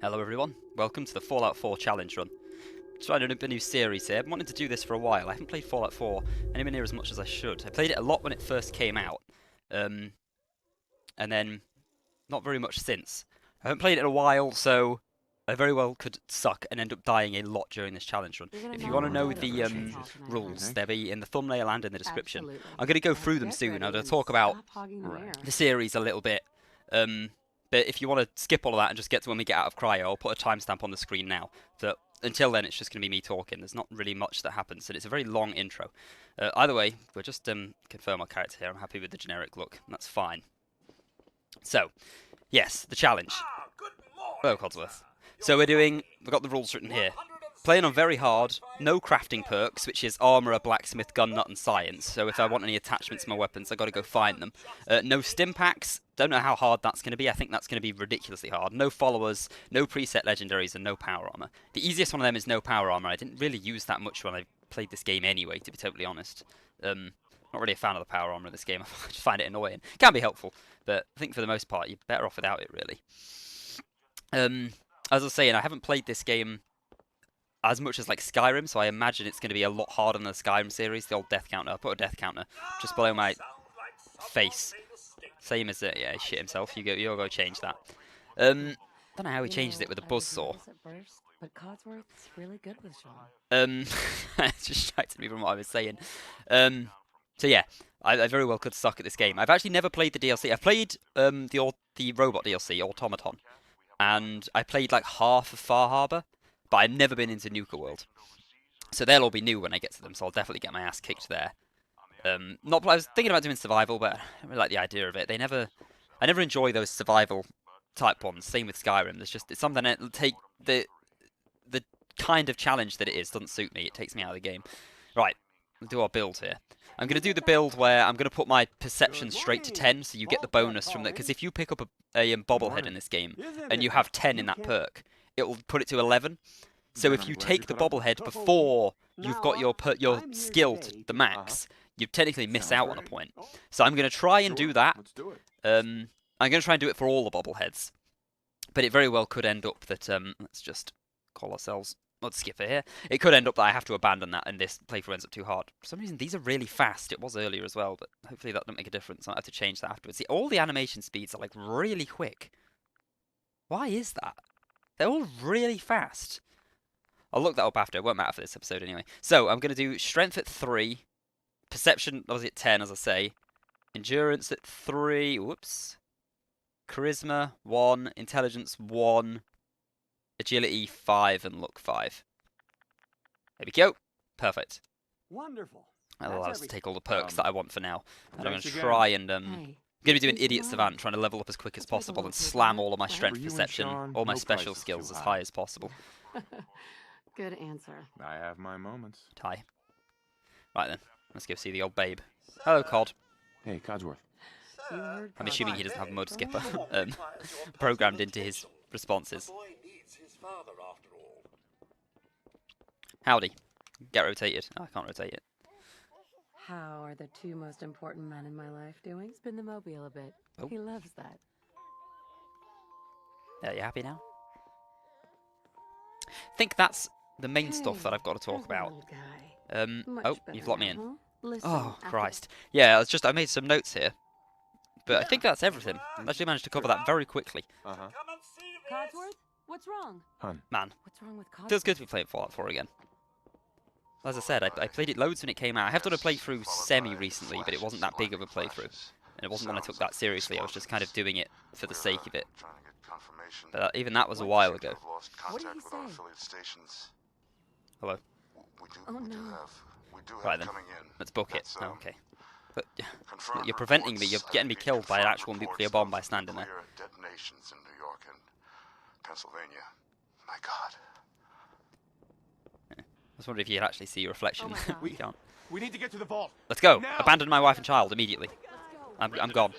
Hello everyone, welcome to the Fallout 4 challenge run. Trying a new series here. I've been wanting to do this for a while. I haven't played Fallout 4 anywhere near as much as I should. I played it a lot when it first came out, and then not very much since. I haven't played it in a while, so I very well could suck and end up dying a lot during this challenge run. If you want to know the rules, they'll be in the thumbnail and in the description. I'm going to go through them soon. I'm going to talk about the series a little bit. But if you want to skip all of that and just get to when we get out of cryo, I'll put a timestamp on the screen now. So until then, it's just going to be me talking. There's not really much that happens, and it's a very long intro. Either way, we'll just confirm our character here. I'm happy with the generic look, and that's fine. So, yes, the challenge. Hello, Codsworth. So we've got the rules written here. Playing on very hard, no crafting perks, which is Armourer, Blacksmith, Gun Nut, and Science. So if I want any attachments to my weapons, I've got to go find them. No Stimpaks. Don't know how hard that's going to be. I think that's going to be ridiculously hard. No followers, no preset legendaries, and no power armor. The easiest one of them is no power armor. I didn't really use that much when I played this game anyway, to be totally honest. Not really a fan of the power armor in this game. I just find it annoying. It can be helpful, but I think for the most part, you're better off without it, really. As I was saying, I haven't played this game as much as like Skyrim, so I imagine it's going to be a lot harder than the Skyrim series, the old death counter. I put a death counter just below my face. Same as it, yeah, he shit himself. You'll go change that. Don't know how he changes it with a buzzsaw. But Codsworth's really good with Sean. It just distracted me from what I was saying. So yeah, I very well could suck at this game. I've actually never played the DLC. I've played the robot DLC, Automaton, and I played like half of Far Harbor, but I've never been into Nuka World. So they'll all be new when I get to them, so I'll definitely get my ass kicked there. I was thinking about doing survival, but I don't really like the idea of it. I never enjoy those survival type ones. Same with Skyrim. It's something that take the kind of challenge that it is doesn't suit me. It takes me out of the game. Right, we'll do our build here. I'm going to do the build where I'm going to put my perception straight to 10, so you get the bonus from that. Because if you pick up a bobblehead in this game and you have 10 in that perk, it will put it to 11. So if you take the bobblehead before you've got your skill to the max, you technically miss out on a point. So I'm going to try and do that. I'm going to try and do it for all the bobbleheads. But it very well could end up that, let's just call ourselves, let's skip it here. It could end up that I have to abandon that and this playthrough ends up too hard. For some reason, these are really fast. It was earlier as well, but hopefully that doesn't make a difference. I have to change that afterwards. See, all the animation speeds are like really quick. Why is that? They're all really fast. I'll look that up after. It won't matter for this episode anyway. So I'm going to do strength at 3. Perception, obviously at 10, as I say. Endurance at 3. Whoops. Charisma, 1. Intelligence, 1. Agility, 5. And luck, 5. There we go. Perfect. Wonderful. That'll allow us to take all the perks that I want for now. And I'm going to try and... I'm going to be doing Idiot Savant, trying to level up as quick as possible and slam all of my strength perception, all my special skills as high as possible. Good answer. I have my moments. Tie. Right then, let's go see the old babe. Hello, Cod. Hey, Codsworth. I'm assuming he doesn't have a mode skipper programmed into his responses. Howdy. Get rotated. Oh, I can't rotate it. How are the two most important men in my life doing? Spin the mobile a bit. Oh. He loves that. Yeah, you happy now? I think that's the main stuff that I've got to talk about. Oh, you've locked me in. Oh, Christ. Yeah, I made some notes here. But I think that's everything. I actually managed to cover that very quickly. Codsworth? What's wrong? Hun. Man, What's wrong with Codsworth? feels good to be playing Fallout 4 again. As I said, I played it loads when it came out. I have done a playthrough semi-recently, but it wasn't that big of a playthrough. And it wasn't when I took that seriously. I was just kind of doing it for the sake of it. But even that was a while ago. What did he say? Hello. Oh no. Right then, let's book it. Oh, okay. But you're preventing me. You're getting me killed by an actual nuclear bomb by standing there. Detonations in New York and Pennsylvania. My God. I was wondering if you could actually see your reflection. Oh We can't. We need to get to the vault. Let's go. Now. Abandon my wife and child immediately. I'm gone.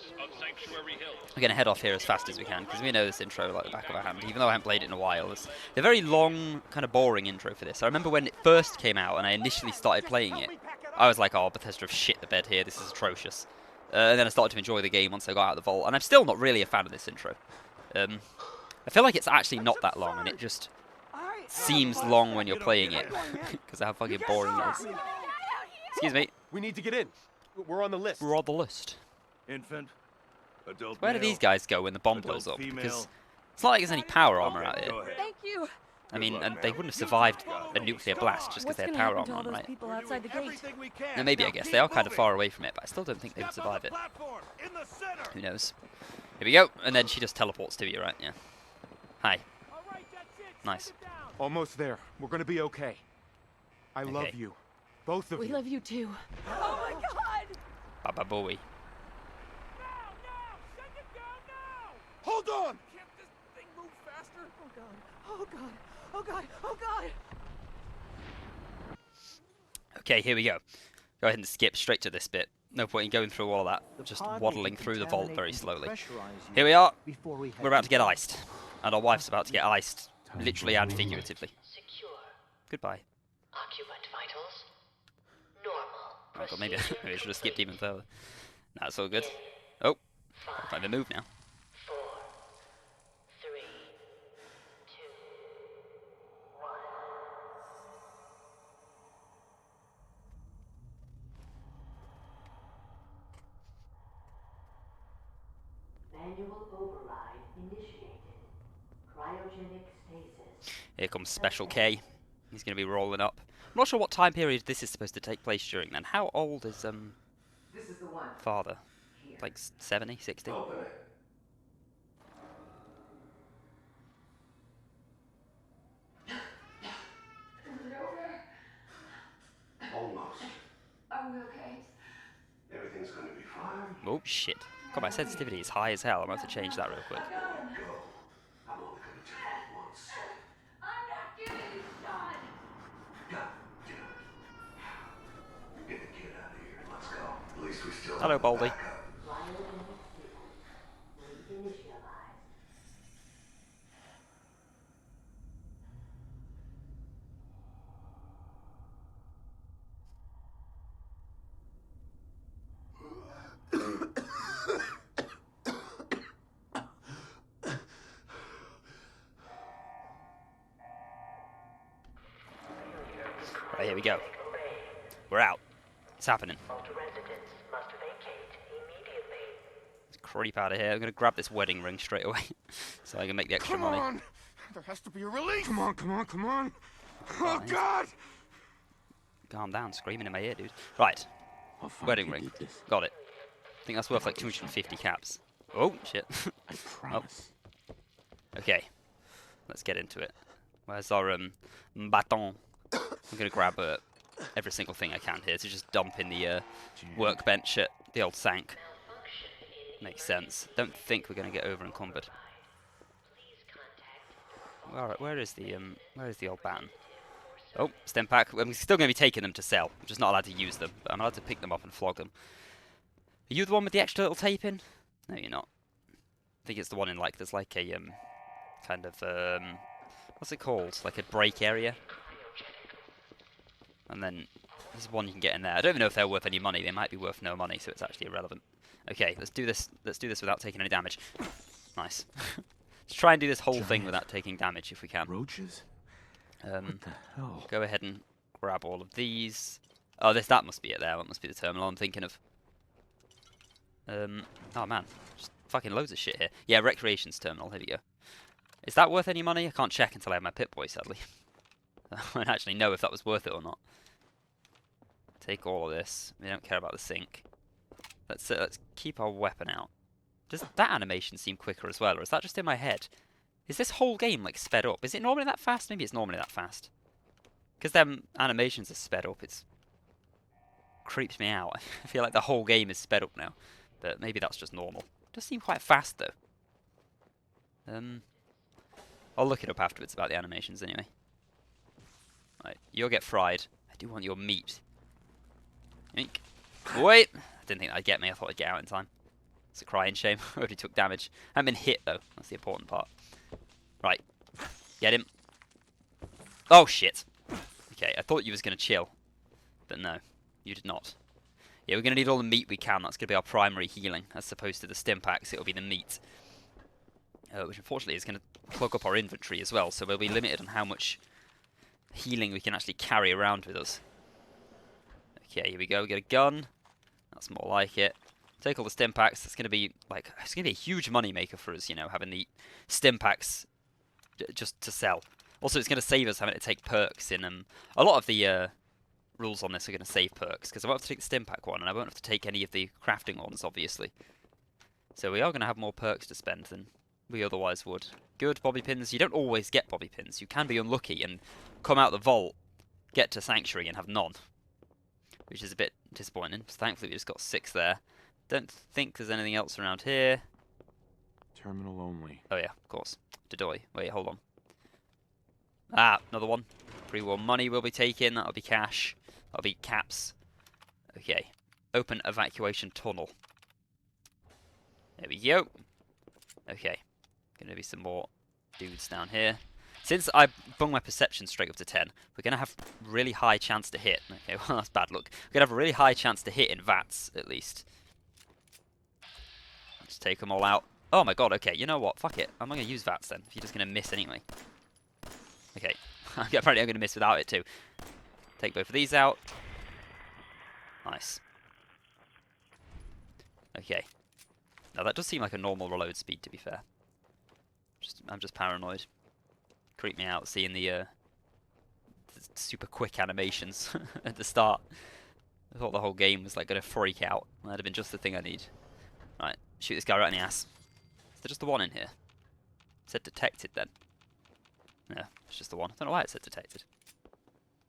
We're going to head off here as fast as we can, because we know this intro like the back of our hand, even though I haven't played it in a while. It's a very long, kind of boring intro for this. I remember when it first came out and I initially started playing it, I was like, oh, Bethesda have shit the bed here, this is atrocious. And then I started to enjoy the game once I got out of the vault, and I'm still not really a fan of this intro. I feel like it's actually not that long, and it just seems long when you're playing it, because of how fucking boring it is. Excuse me. We need to get in. We're on the list. We're on the list. Infant, adult Where do male, these guys go when the bomb adult blows up? female. Because it's not like there's any power armor out Okay, here. go ahead. Thank you. I mean, and they wouldn't have survived a nuclear blast just because What's they had gonna power happen to armor all on, those right? people outside the gate? Everything we can. Now, maybe I Now guess keep they are kind of moving. far away from it, but I still don't think they would Step on survive the it. platform, in the center. Who knows? Here we go, and then she just teleports to you, right? Yeah. Hi. Nice. Almost there. We're gonna be okay. I love Okay. you. Both of We you. love you too. Oh my god! Baba Bowie. Hold on! Can't this thing move faster? Oh god. Oh god. Oh god. Oh god. Okay, here we go. Go ahead and skip straight to this bit. No point in going through all of that. Just waddling through the vault very slowly. Here we are. We're about to get iced. And our wife's about to get iced. Literally and figuratively. Secure. Goodbye. Occupant vitals. Normal. Oh god, maybe I should have skipped even further. That's all good. Oh, I'll find the move now. 4, 3, 2, 1. Manual override initiated. Cryogenic stasis. Here comes Special K. He's going to be rolling up. I'm not sure what time period this is supposed to take place during then. How old is This is the one. father? Like 70, 60? Open it. Almost. Are we okay? Everything's gonna be fine. Oh shit. God, my sensitivity is high as hell. I'm going to have to change that real quick. Go. I'm only gonna tell you once. I'm not giving you Sean. God damn it. Get the kid out of here. Let's go. At least we still Hello, have a Baldy. backup. Cryogenic stasis. Reinitialized. Right, here we go. We're out. It's happening. Residents must vacate immediately. Let's creep out of here. I'm going to grab this wedding ring straight away so I can make the extra Come money. on! There has to be a release! Come on, come on, come on! Oh Right. god! Calm down, screaming in my ear, dude. Right, I'll find wedding who ring. did this. Got it. I think that's worth like 250 caps. Oh, shit. I promise. Okay, let's get into it. Where's our baton? I'm gonna grab every single thing I can here to just dump in the workbench at the old sank. Makes sense. Don't think we're gonna get over encumbered. Alright, where is the old baton? Oh, Stimpak. I'm still gonna be taking them to sell. I'm just not allowed to use them, but I'm allowed to pick them up and flog them. Are you the one with the extra little tape in? No, you're not. I think it's the one in like there's like a kind of what's it called? Like a break area. And then there's one you can get in there. I don't even know if they're worth any money. They might be worth no money, so it's actually irrelevant. Okay, let's do this. Let's do this without taking any damage. Nice. Let's try and do this whole thing without taking damage if we can. Roaches? What the hell? Go ahead and grab all of these. Oh, that must be it there. That must be the terminal I'm thinking of. Oh man, just fucking loads of shit here. Yeah, Recreations Terminal. Here we go. Is that worth any money? I can't check until I have my Pip-Boy, sadly. I don't actually know if that was worth it or not. Take all of this. We don't care about the sink. Let's keep our weapon out. Does that animation seem quicker as well, or is that just in my head? Is this whole game like sped up? Is it normally that fast? Maybe it's normally that fast. Because them animations are sped up, it's creeps me out. I feel like the whole game is sped up now, but maybe that's just normal. It does seem quite fast though. I'll look it up afterwards about the animations anyway. Right, you'll get fried. I do want your meat. Ink. Wait! I didn't think that'd get me. I thought I'd get out in time. It's a crying shame. I already took damage. I haven't been hit though. That's the important part. Right. Get him. Oh shit. Okay, I thought you was going to chill. But no, you did not. Yeah, we're going to need all the meat we can. That's going to be our primary healing. As opposed to the Stimpaks, it'll be the meat. which unfortunately is going to plug up our inventory as well, so we'll be limited on how much healing we can actually carry around with us. Okay, here we go. We get a gun. That's more like it. Take all the Stimpaks. It's going to be a huge money maker for us, you know, having the Stimpaks just to sell. Also, it's going to save us having to take perks in a lot of the rules on this are going to save perks, because I won't have to take the Stimpak one, and I won't have to take any of the crafting ones, obviously. So we are going to have more perks to spend than we otherwise would. Good bobby pins. You don't always get bobby pins. You can be unlucky and come out the vault, get to Sanctuary, and have none, which is a bit disappointing. So thankfully, we just got 6 there. Don't think there's anything else around here. Terminal only. Oh yeah, of course. Dodoy. Wait, hold on. Ah, another one. Pre-war money we'll be taking. That'll be cash. That'll be caps. Okay. Open evacuation tunnel. There we go. Okay. Gonna be some more dudes down here. Since I bung my perception straight up to 10, we're gonna have really high chance to hit. Okay, well that's bad luck. We're gonna have a really high chance to hit in VATS, at least. Let's take them all out. Oh my god, okay, you know what? Fuck it. I'm not gonna use VATS then, if you're just gonna miss anyway. Okay. Apparently I'm gonna miss without it too. Take both of these out. Nice. Okay. Now that does seem like a normal reload speed, to be fair. I'm just paranoid. Creep me out seeing the super quick animations at the start. I thought the whole game was like gonna freak out. That'd have been just the thing I need. Right, shoot this guy right in the ass. Is there just the one in here? It said detected then. Yeah, it's just the one. I don't know why it said detected.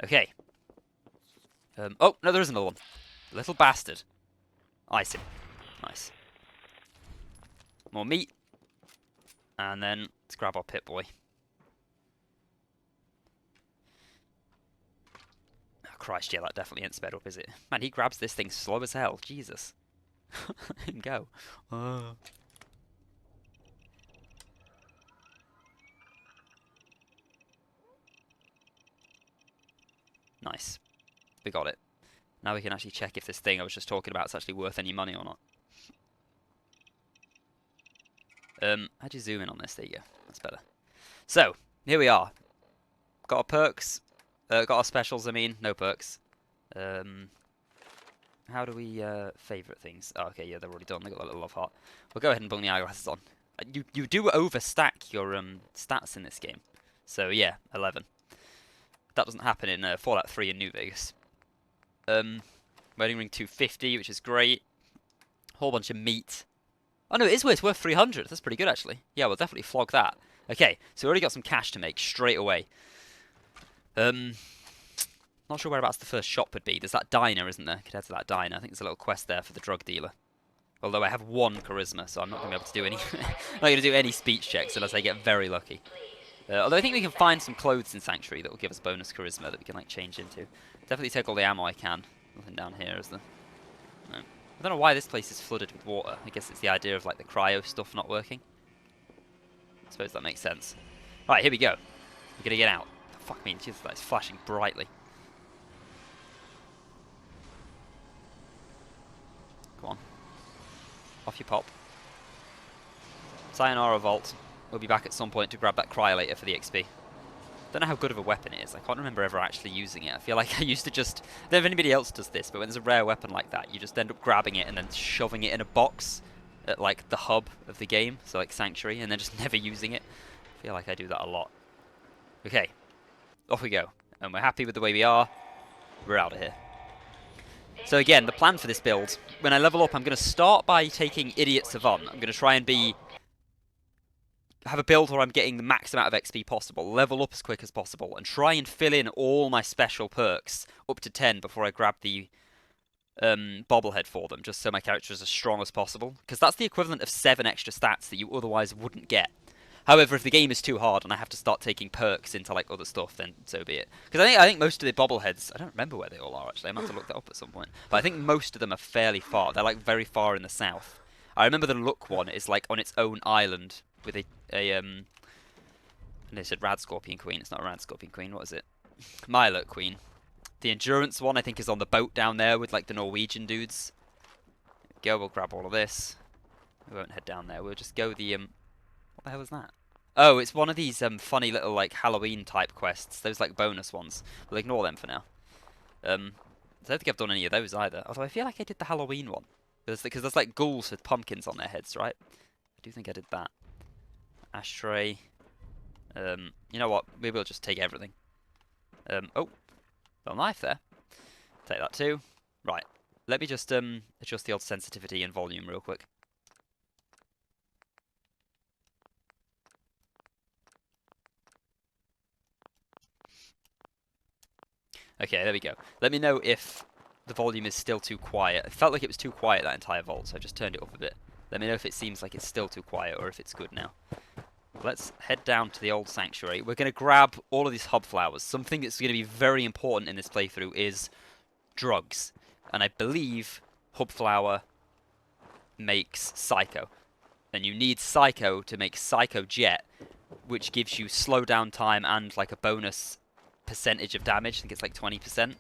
Okay. Oh, no, there is another one. Little bastard. Ice him. Nice. More meat. And then let's grab our pit boy. Oh, Christ, yeah, that definitely ain't sped up, is it? Man, he grabs this thing slow as hell. Jesus. Let him go. Oh. Nice. We got it. Now we can actually check if this thing I was just talking about is actually worth any money or not. How'd you zoom in on this? There you go. That's better. So, here we are. Got our perks. Got our specials, I mean. No perks. How do we favourite things? Oh, okay, yeah, they're already done. They got that little love heart. We'll go ahead and bung the eyeglasses on. You do overstack your stats in this game. So, yeah, 11. That doesn't happen in Fallout 3 in New Vegas. Wedding ring 250, which is great. Whole bunch of meat. Oh no, it is worth 300. That's pretty good actually. Yeah, we'll definitely flog that. Okay, so we already got some cash to make straight away. Not sure whereabouts the first shop would be. There's that diner, isn't there? Could head to that diner. I think there's a little quest there for the drug dealer. Although I have 1 charisma, so I'm not going to be able to do any. not going to do any speech checks unless I get very lucky. Although I think we can find some clothes in Sanctuary that will give us bonus charisma that we can like change into. Definitely take all the ammo I can. Nothing down here, is there? No. I don't know why this place is flooded with water. I guess it's the idea of like the cryo stuff not working. I suppose that makes sense. Right, here we go. We're gonna get out. Fuck me, Jesus, that's flashing brightly. Come on. Off you pop. Sayonara Vault. We'll be back at some point to grab that cryolator for the XP. Don't know how good of a weapon it is. I can't remember ever actually using it. I feel like I used to just... I don't know if anybody else does this, but when there's a rare weapon like that, you just end up grabbing it and then shoving it in a box at like the hub of the game, so like Sanctuary, and then just never using it. I feel like I do that a lot. Okay, off we go. And we're happy with the way we are. We're out of here. So again, the plan for this build, when I level up, I'm going to start by taking Idiot Savant. I'm going to try and have a build where I'm getting the max amount of XP possible, level up as quick as possible, and try and fill in all my special perks up to 10 before I grab the bobblehead for them, just so my character is as strong as possible. Because that's the equivalent of 7 extra stats that you otherwise wouldn't get. However, if the game is too hard and I have to start taking perks into like other stuff, then so be it. Because I think most of the bobbleheads, I don't remember where they all are actually, I'm going to have to look that up at some point. But I think most of them are fairly far. They're like very far in the south. I remember the Look one is like on its own island with and they said Rad Scorpion Queen. It's not a Rad Scorpion Queen. What is it? Milo Queen. The Endurance one I think is on the boat down there with like the Norwegian dudes. There we go. We'll grab all of this. We won't head down there. We'll just go the What the hell is that? Oh, it's one of these funny little like Halloween type quests. Those like bonus ones. We'll ignore them for now. I don't think I've done any of those either. Although I feel like I did the Halloween one. Because there's like ghouls with pumpkins on their heads, right? I do think I did that. Ashtray. You know what? Maybe we'll just take everything. Oh, got a knife there. Take that too. Right. Let me just adjust the old sensitivity and volume real quick. Okay, there we go. Let me know if the volume is still too quiet. It felt like it was too quiet that entire vault, so I just turned it up a bit. Let me know if it seems like it's still too quiet or if it's good now. Let's head down to the old sanctuary. We're going to grab all of these hub flowers. Something that's going to be very important in this playthrough is drugs. And I believe hub flower makes Psycho. And you need Psycho to make Psycho Jet, which gives you slowdown time and like a bonus percentage of damage. I think it's like 20%.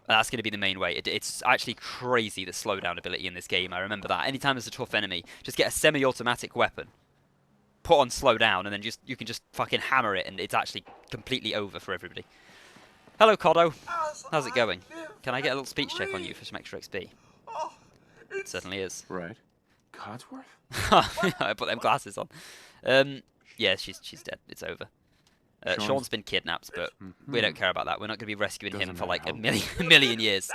That's going to be the main way. It's actually crazy, the slowdown ability in this game. I remember that. Anytime there's a tough enemy, just get a semi-automatic weapon, put on slowdown, and then you can just fucking hammer it, and it's actually completely over for everybody. Hello, Coddo. How's it going? Can I get a little speech check on you for some extra XP? It certainly is. Right. Codsworth? I put them glasses on. Yeah, she's dead. It's over. Sean's been kidnapped, but we don't care about that. We're not going to be rescuing him for like a million years.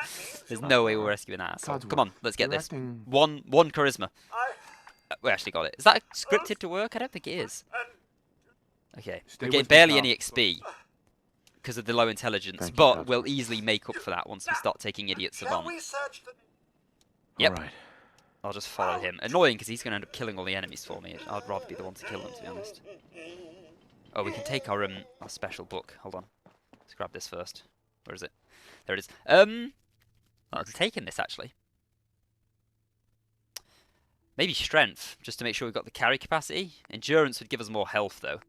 There's no way we're rescuing that asshole. Come on, let's get this. One charisma. We actually got it. Is that scripted to work? I don't think it is. Okay, we're getting barely any XP because of the low intelligence, but we'll easily make up for that once we start taking idiots on. Yep. Right. I'll just follow him. Annoying because he's going to end up killing all the enemies for me. I'd rather be the one to kill them, to be honest. Oh, we can take our special book. Hold on. Let's grab this first. Where is it? There it is. I'll take in this, actually. Maybe strength, just to make sure we've got the carry capacity. Endurance would give us more health, though.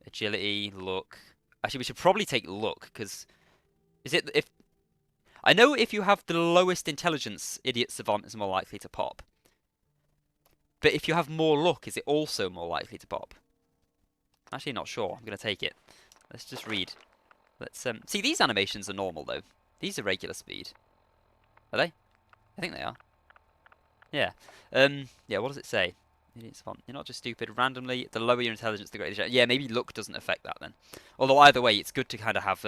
Agility, luck. Actually, we should probably take luck, because... I know if you have the lowest intelligence, Idiot Savant is more likely to pop. But if you have more luck, is it also more likely to pop? Actually, not sure. I'm going to take it. Let's just read. Let's see, these animations are normal, though. These are regular speed. Are they? I think they are. Yeah. Yeah, what does it say? Idiot Savant. You're not just stupid. Randomly, the lower your intelligence, the greater... Yeah, maybe luck doesn't affect that, then. Although, either way, it's good to kind of have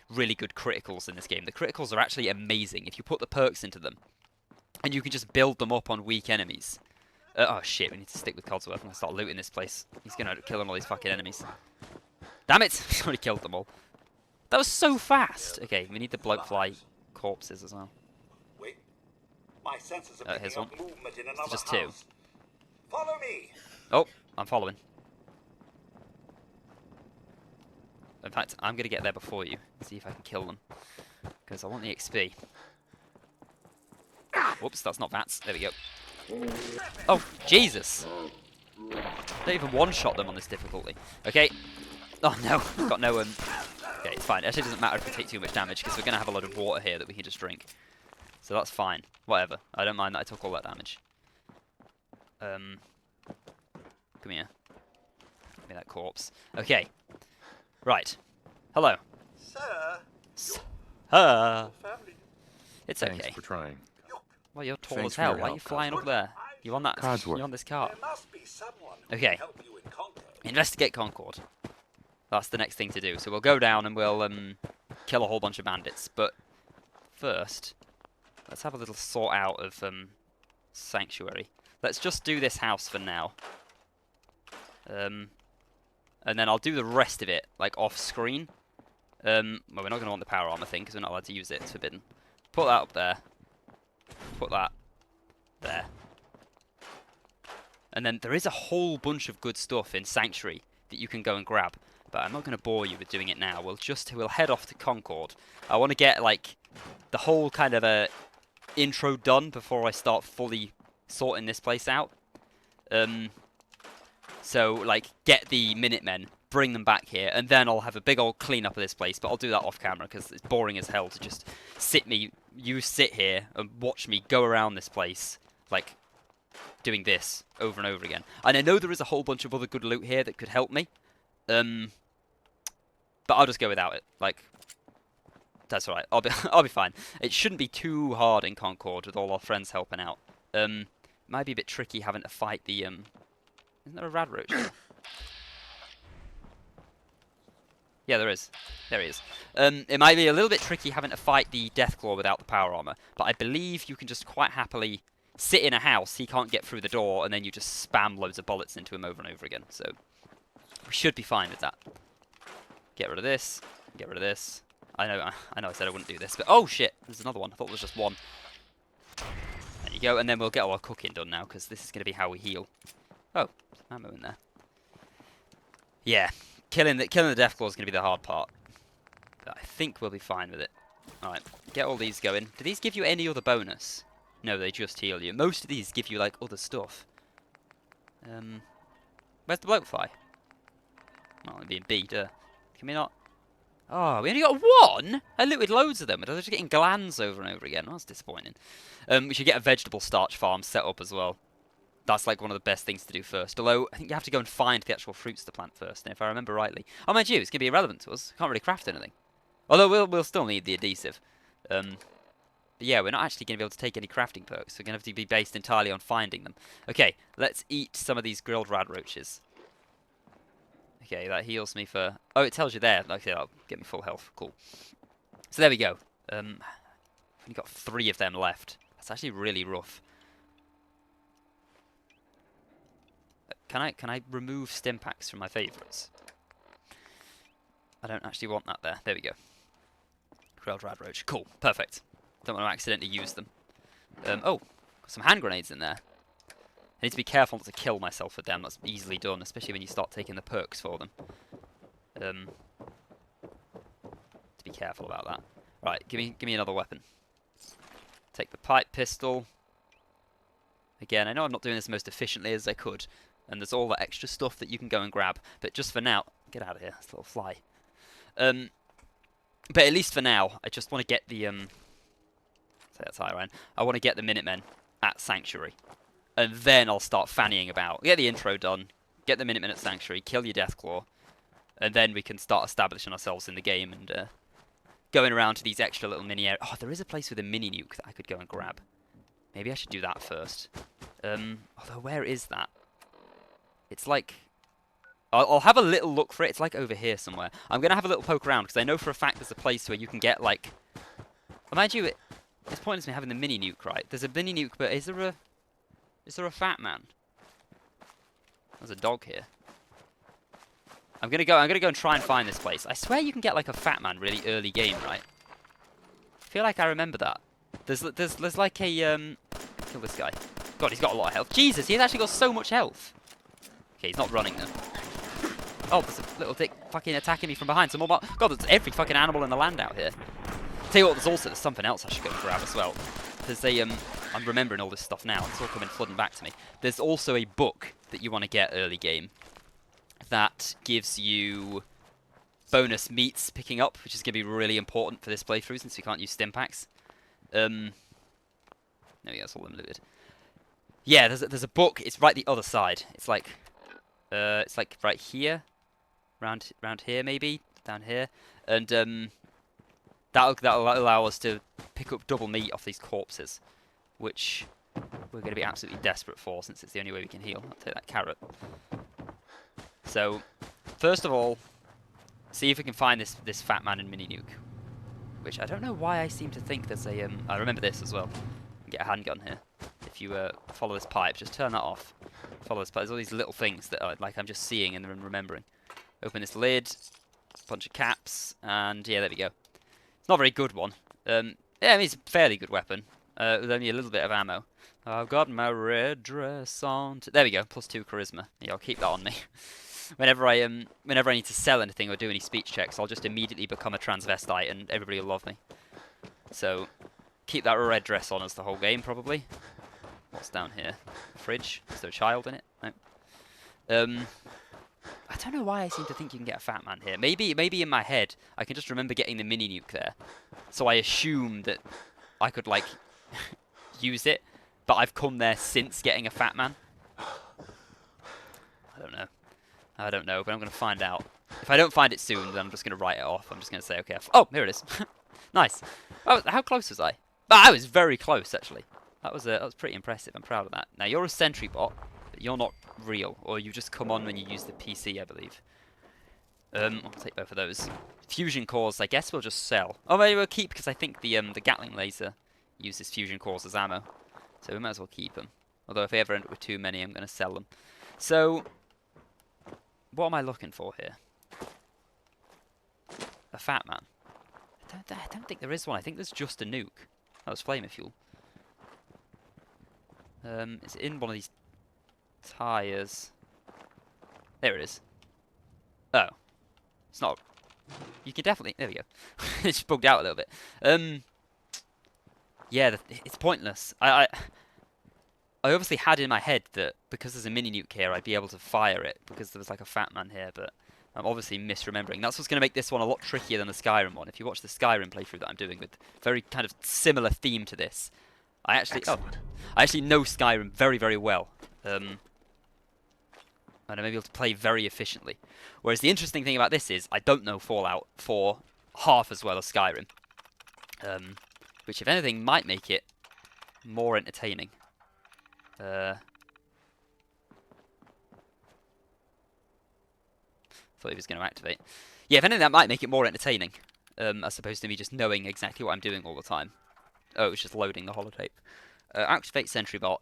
really good criticals in this game. The criticals are actually amazing if you put the perks into them. And you can just build them up on weak enemies. Oh shit, we need to stick with Codsworth. I'm going to start looting this place. He's going to kill all these fucking enemies. Damn it! He's already killed them all. That was so fast! Okay, we need the blokefly corpses as well. Wait. My senses are Here's picking one. up movement in another Just two. house. Follow me. Oh, I'm following. In fact, I'm going to get there before you. See if I can kill them. Because I want the XP. Whoops, that's not VATS. There we go. Oh, Jesus! Don't even one-shot them on this difficulty. Okay. Oh no, I've got no... Okay, it's fine. It actually doesn't matter if we take too much damage, because we're going to have a lot of water here that we can just drink. So that's fine. Whatever. I don't mind that I took all that damage. Come here. Give me that corpse. Okay. Right. Hello. Sir. Family. It's okay. Thanks for trying. Well, you're tall Thanks as for hell. your Why are you help, flying up there? You on that? Codsworth. You on this cart? There must be someone who Okay. can help you in Concord. Investigate Concord. That's the next thing to do. So we'll go down and we'll kill a whole bunch of bandits. But first, let's have a little sort out of Sanctuary. Let's just do this house for now. And then I'll do the rest of it, like, off-screen. Well, we're not going to want the Power Armour thing, because we're not allowed to use it. It's forbidden. Put that up there. Put that there. And then there is a whole bunch of good stuff in Sanctuary that you can go and grab. But I'm not going to bore you with doing it now. We'll head off to Concord. I want to get, like, the whole kind of intro done before I start fully sorting this place out. So, like, get the Minutemen, bring them back here, and then I'll have a big old clean up of this place. But I'll do that off camera because it's boring as hell to just sit here and watch me go around this place, like, doing this over and over again. And I know there is a whole bunch of other good loot here that could help me. But I'll just go without it. Like, that's alright. I'll be fine. It shouldn't be too hard in Concord with all our friends helping out. Might be a bit tricky having to fight the isn't there a rad roach there? Yeah, there is. There he is. It might be a little bit tricky having to fight the Deathclaw without the power armor, but I believe you can just quite happily sit in a house, he can't get through the door, and then you just spam loads of bullets into him over and over again. So we should be fine with that. Get rid of this. Get rid of this. I know I said I wouldn't do this, but oh shit, there's another one. I thought there was just one. There you go, and then we'll get all our cooking done now, because this is going to be how we heal. Oh, some ammo in there. Yeah, killing the Deathclaw is going to be the hard part. But I think we'll be fine with it. Alright, get all these going. Do these give you any other bonus? No, they just heal you. Most of these give you, like, other stuff. Where's the bloke fly? Oh, I'm being beat, Can we not? Oh, we only got one? I looted loads of them. I was just getting glands over and over again. Oh, that's disappointing. We should get a vegetable starch farm set up as well. That's like one of the best things to do first. Although, I think you have to go and find the actual fruits to plant first, if I remember rightly. Oh, mind you, it's going to be irrelevant to us. Can't really craft anything. Although, we'll still need the adhesive. But yeah, we're not actually going to be able to take any crafting perks. We're going to have to be based entirely on finding them. Okay, let's eat some of these grilled rad roaches. Okay, that heals me for... Oh, it tells you there. Okay, that'll get me full health. Cool. So there we go. I've only got 3 of them left. That's actually really rough. Can I remove Stimpaks from my favourites? I don't actually want that there. There we go. Grilled rad roach. Cool. Perfect. Don't want to accidentally use them. Oh, got some hand grenades in there. I need to be careful not to kill myself with them. That's easily done, especially when you start taking the perks for them. To be careful about that. Right, give me another weapon. Take the pipe pistol. Again, I know I'm not doing this most efficiently as I could, and there's all that extra stuff that you can go and grab. But just for now, get out of here, this little fly. But at least for now, I just want to get the say that's high, Ryan. I want to get the Minutemen at Sanctuary. And then I'll start fannying about. Get the intro done, get the Minutemen at Sanctuary, kill your Deathclaw, and then we can start establishing ourselves in the game and going around to these extra little mini areas. Oh, there is a place with a mini nuke that I could go and grab. Maybe I should do that first. Although, where is that? It's like... I'll have a little look for it. It's like over here somewhere. I'm going to have a little poke around, because I know for a fact there's a place where you can get, like... Well, mind you, it's pointless me having the mini nuke, right? There's a mini nuke, but is there a fat man? There's a dog here. I'm gonna go and try and find this place. I swear you can get like a fat man really early game, right? I feel like I remember that. There's like a kill this guy. God, he's got a lot of health. Jesus, he's actually got so much health. Okay, he's not running then. Oh, there's a little dick fucking attacking me from behind. Some more. God, there's every fucking animal in the land out here. Tell you what, there's something else I should go and grab as well. There's a I'm remembering all this stuff now. It's all coming flooding back to me. There's also a book that you want to get early game that gives you bonus meats picking up, which is going to be really important for this playthrough since we can't use Stimpaks. There we go, that's all them looted. Yeah, there's a book. It's right the other side. It's like right here, round here maybe, down here, and that'll allow us to pick up double meat off these corpses, which we're going to be absolutely desperate for since it's the only way we can heal. I'll take that carrot. So, first of all, see if we can find this fat man in mini nuke, which I don't know why I seem to think there's a I remember this as well. Get a handgun here. If you follow this pipe, just turn that off. Follow this pipe. There's all these little things that like I'm just seeing and remembering. Open this lid, bunch of caps, and yeah, there we go. It's not a very good one. Yeah, I mean it's a fairly good weapon with only a little bit of ammo. I've got my red dress on. There we go. +2 charisma. Yeah, I'll keep that on me. Whenever I need to sell anything or do any speech checks, I'll just immediately become a transvestite and everybody will love me. So keep that red dress on us the whole game, probably. What's down here? Fridge. Is there a child in it? No. I don't know why I seem to think you can get a fat man here. Maybe in my head I can just remember getting the mini nuke there, so I assume that I could like use it. but I've come there since getting a Fat Man. I don't know. I don't know, but I'm going to find out. If I don't find it soon, then I'm just going to write it off. I'm just going to say, okay, oh, here it is. Nice. Oh, how close was I? Oh, I was very close, actually. That was pretty impressive. I'm proud of that. Now, you're a sentry bot, but you're not real, or you just come on when you use the PC, I believe. I'll take both of those. Fusion cores, I guess we'll just sell. Oh, maybe we'll keep, because I think the Gatling laser uses fusion cores as ammo. So we might as well keep them. Although if I ever end up with too many, I'm going to sell them. So, what am I looking for here? A Fat Man. I don't think there is one. I think there's just a nuke. That was flamer fuel. It's in one of these tyres. There it is. Oh. It's not... You can definitely... There we go. It's just bugged out a little bit. Yeah, it's pointless. I obviously had in my head that because there's a mini nuke here, I'd be able to fire it because there was like a Fat Man here, but I'm obviously misremembering. That's what's going to make this one a lot trickier than the Skyrim one. If you watch the Skyrim playthrough that I'm doing with very kind of similar theme to this, I actually know Skyrim very, very well. And I'm able to play very efficiently. Whereas the interesting thing about this is I don't know Fallout 4 half as well as Skyrim. Which, if anything, might make it more entertaining. Thought he was going to activate. Yeah, if anything, that might make it more entertaining. As opposed to me just knowing exactly what I'm doing all the time. Oh, it's just loading the holotape. Activate sentry bot.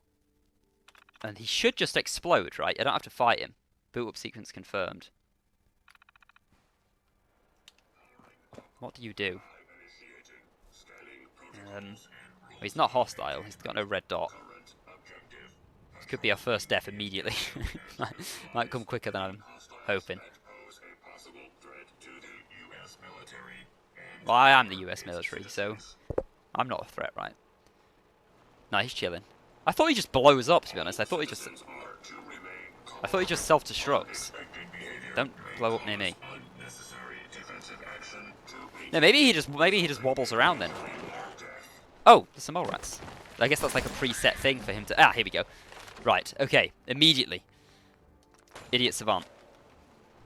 And he should just explode, right? I don't have to fight him. Boot up sequence confirmed. What do you do? Well, he's not hostile. He's got no red dot. This could be our first death immediately. Might come quicker than I'm hoping. Well, I am the US military, so I'm not a threat, right? No, he's chilling. I thought he just blows up, to be honest. I thought he just self-destructs. Don't blow up near me. No, maybe he just wobbles around then. Oh, there's some mole rats. I guess that's like a preset thing for him to... Ah, here we go. Right, okay. Immediately. Idiot savant.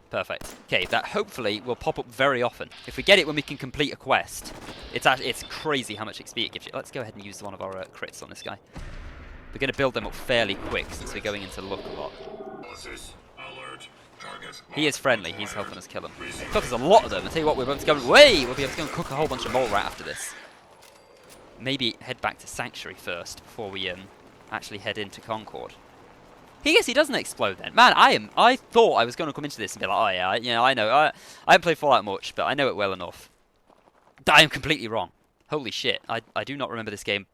Perfect. Okay, that hopefully will pop up very often. If we get it when we can complete a quest, it's crazy how much XP it gives you. Let's go ahead and use one of our crits on this guy. We're going to build them up fairly quick since we're going into luck a lot. He is friendly. He's helping us kill him. God, there's a lot of them. I'll tell you what, we're about to go... We'll be able to go and cook a whole bunch of mole rat after this. Maybe head back to Sanctuary first before we actually head into Concord. I guess he doesn't explode then. Man, I thought I was going to come into this and be like, oh yeah, I know. I haven't played Fallout much, but I know it well enough. I am completely wrong. Holy shit. I do not remember this game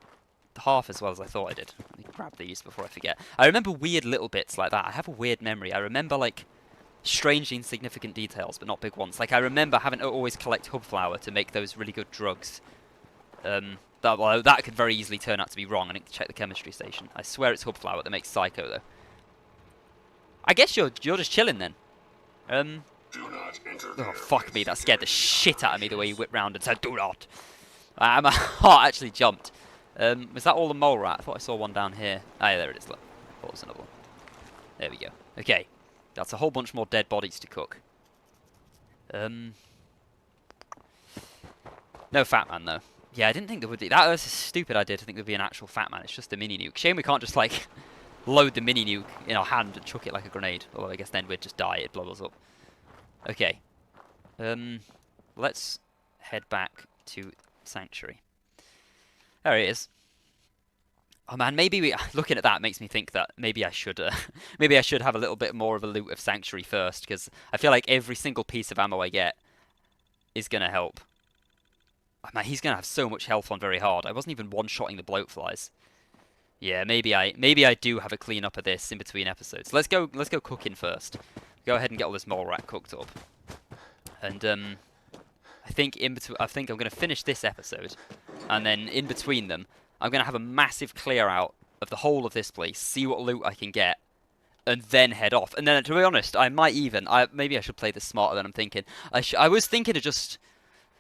half as well as I thought I did. Let me grab these before I forget. I remember weird little bits like that. I have a weird memory. I remember, like, strangely insignificant details, but not big ones. Like, I remember having to always collect hub flour to make those really good drugs. That could very easily turn out to be wrong. I need to check the chemistry station. I swear it's hub flour that makes Psycho, though. I guess you're just chilling then. Oh, fuck me. That scared the shit out of me the way you whipped round and said, do not. My heart actually jumped. Was that all the mole rat? I thought I saw one down here. Ah, yeah, there it is. Look. I thought it was another one. There we go. Okay. That's a whole bunch more dead bodies to cook. No Fat Man, though. Yeah, I didn't think there would be. That was a stupid idea to think there would be an actual Fat Man. It's just a mini nuke. Shame we can't just, like, load the mini nuke in our hand and chuck it like a grenade. Although I guess then we'd just die. It'd blow us up. Okay. Let's head back to Sanctuary. There it is. Oh man, maybe looking at that makes me think that maybe I should have a little bit more of a loot of Sanctuary first, because I feel like every single piece of ammo I get is gonna help. Oh, man, he's gonna have so much health on very hard. I wasn't even one-shotting the bloatflies. Yeah, maybe I do have a clean up of this in between episodes. Let's go cooking first. Go ahead and get all this mole rat cooked up. And I think I'm gonna finish this episode, and then in between them, I'm going to have a massive clear out of the whole of this place, see what loot I can get, and then head off. And then, to be honest, I might even... maybe I should play this smarter than I'm thinking. I was thinking of just...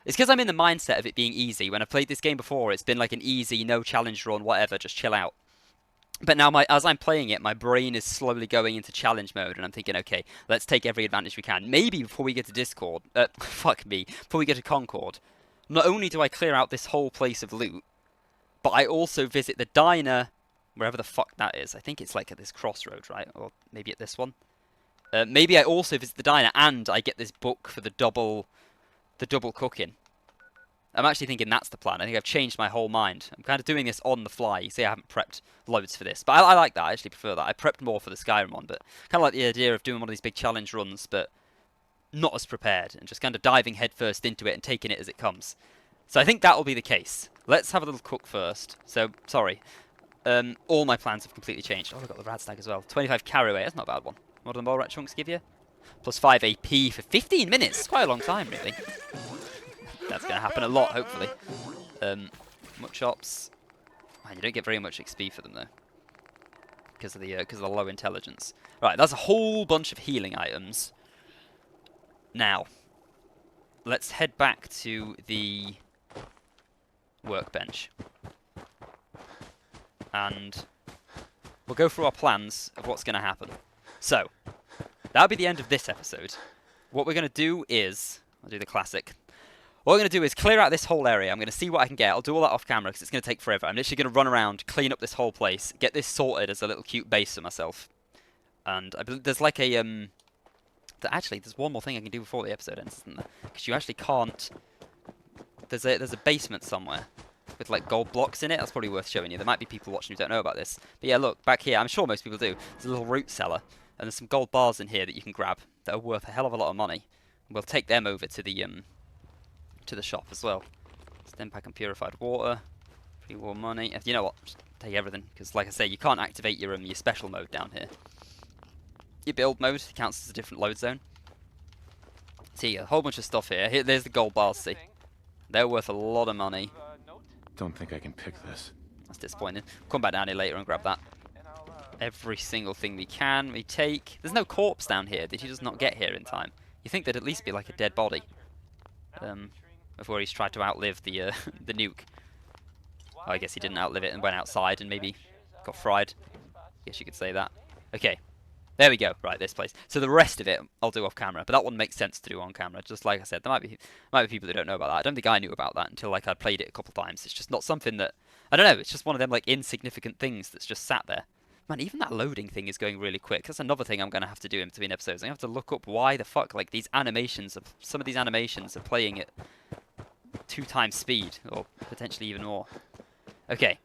It's because I'm in the mindset of it being easy. When I've played this game before, it's been like an easy, no challenge run, whatever, just chill out. But now, as I'm playing it, my brain is slowly going into challenge mode, and I'm thinking, okay, let's take every advantage we can. Maybe before we get to Discord, fuck me, before we get to Concord, not only do I clear out this whole place of loot, but I also visit the diner, wherever the fuck that is. I think it's like at this crossroad, right? Or maybe at this one. Maybe I also visit the diner, and I get this book for the double cooking. I'm actually thinking that's the plan. I think I've changed my whole mind. I'm kind of doing this on the fly. You see, I haven't prepped loads for this. But I like that. I actually prefer that. I prepped more for the Skyrim one, but kind of like the idea of doing one of these big challenge runs, but not as prepared, and just kind of diving headfirst into it and taking it as it comes. So I think that will be the case. Let's have a little cook first. So, sorry. All my plans have completely changed. Oh, I've got the rad stag as well. 25 carry weight. That's not a bad one. What do the more rat chunks give you? Plus 5 AP for 15 minutes. It's quite a long time, really. That's going to happen a lot, hopefully. Much ops. Man, you don't get very much XP for them, though. Because of the low intelligence. Right, that's a whole bunch of healing items. Now, let's head back to the workbench. And we'll go through our plans of what's going to happen. So, that'll be the end of this episode. What we're going to do is... I'll do the classic. What I'm going to do is clear out this whole area. I'm going to see what I can get. I'll do all that off camera because it's going to take forever. I'm literally going to run around, clean up this whole place, get this sorted as a little cute base for myself. And I believe there's like a... Actually, there's one more thing I can do before the episode ends, isn't there? Because you actually can't... There's a basement somewhere with like gold blocks in it. That's probably worth showing you. There might be people watching who don't know about this. But yeah, look, back here, I'm sure most people do. There's a little root cellar. And there's some gold bars in here that you can grab that are worth a hell of a lot of money. We'll take them over to the shop as well. Stimpak and purified water. Pre-war money. You know what? Just take everything. Because like I say, you can't activate your special mode down here. Your build mode counts as a different load zone. See, a whole bunch of stuff here. There's the gold bars, see. They're worth a lot of money. Don't think I can pick this. That's disappointing. Come back down here later and grab that. Every single thing we can, we take. There's no corpse down here. Did he just not get here in time? You think there'd at least be like a dead body. Of where he's tried to outlive the the nuke. Oh, I guess he didn't outlive it and went outside and maybe got fried. Guess you could say that. Okay. There we go. Right, this place. So the rest of it I'll do off camera, but that one makes sense to do on camera. Just like I said, there might be people who don't know about that. I don't think I knew about that until like I played it a couple times. It's just not something that I don't know. It's just one of them like insignificant things that's just sat there. Man, even that loading thing is going really quick. That's another thing I'm going to have to do in between episodes. I have to look up why the fuck like these animations of some of these animations are playing at 2 times speed or potentially even more. Okay,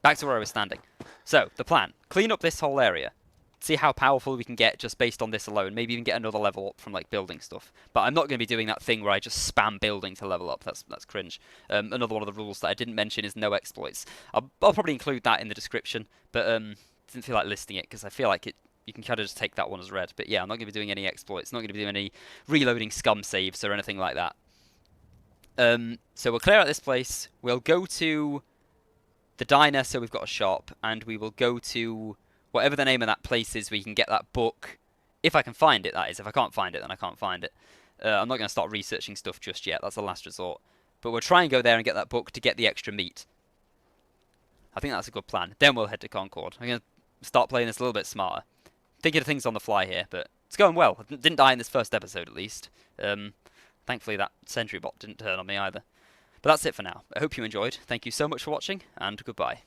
back to where I was standing. So the plan: clean up this whole area. See how powerful we can get just based on this alone. Maybe even get another level up from like building stuff. But I'm not going to be doing that thing where I just spam building to level up. That's cringe. Another one of the rules that I didn't mention is no exploits. I'll probably include that in the description, but didn't feel like listing it because I feel like you can kind of just take that one as read. But yeah, I'm not going to be doing any exploits. Not going to be doing any reloading scum saves or anything like that. So we'll clear out this place. We'll go to the diner, so we've got a shop, and we will go to whatever the name of that place is, we can get that book. If I can find it, that is. If I can't find it, then I can't find it. I'm not going to start researching stuff just yet. That's the last resort. But we'll try and go there and get that book to get the extra meat. I think that's a good plan. Then we'll head to Concord. I'm going to start playing this a little bit smarter. Thinking of things on the fly here, but it's going well. I didn't die in this first episode, at least. Thankfully, that sentry bot didn't turn on me either. But that's it for now. I hope you enjoyed. Thank you so much for watching, and goodbye.